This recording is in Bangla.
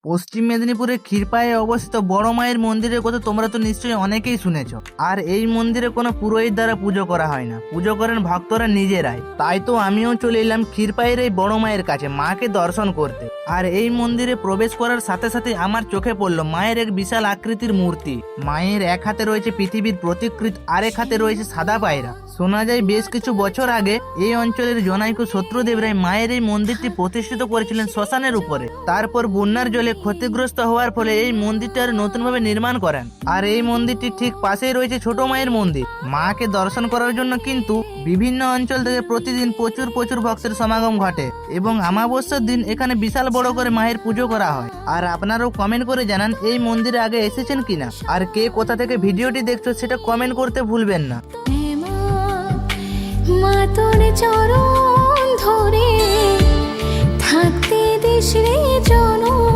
পশ্চিম মেদিনীপুরের ক্ষীরপায়ে অবস্থিত বড় মায়ের মন্দিরের কথা তোমরা তো নিশ্চয়ই অনেকেই শুনেছ। আর এই মন্দিরে কোনো পুরোহিত দ্বারা পুজো করা হয় না, পুজো করেন ভক্তরা নিজেরাই। তাই তো আমিও চলে এলাম ক্ষীরপায়ের এই বড় মায়ের কাছে মাকে দর্শন করতে। আর এই মন্দিরে প্রবেশ করার সাথে সাথে আমার চোখে পড়লো মায়ের এক বিশাল আকৃতির মূর্তি। মায়ের এক হাতে রয়েছে পৃথিবীর প্রতিকৃত, আরেক হাতে রয়েছে সাদা পায়রা। শোনা যায় বেশ কিছু বছর আগে এই অঞ্চলের জনাইকু শত্রুদেব রায় মায়ের এই মন্দিরটি প্রতিষ্ঠিত করেছিলেন শ্মশানের উপরে। তারপর বন্যার জলে ক্ষতিগ্রস্ত হওয়ার ফলে এই মন্দিরটি আর নতুনভাবে নির্মাণ করেন। আর এই মন্দিরটির ঠিক পাশেই রয়েছে ছোট মায়ের মন্দির। মাকে দর্শন করার জন্য কিন্তু বিভিন্ন অঞ্চল থেকে প্রতিদিন প্রচুর ভক্তের সমাগম ঘটে এবং অমাবস্যার দিন এখানে বিশাল বড় করে মায়ের পুজো করা হয়। আর আপনারাও কমেন্ট করে জানান এই মন্দিরে আগে এসেছেন কিনা, আর কে কোথা থেকে ভিডিওটি দেখছো সেটা কমেন্ট করতে ভুলবেন না। মা তোর চরণ ধরে থাকতে দিস রে জনম।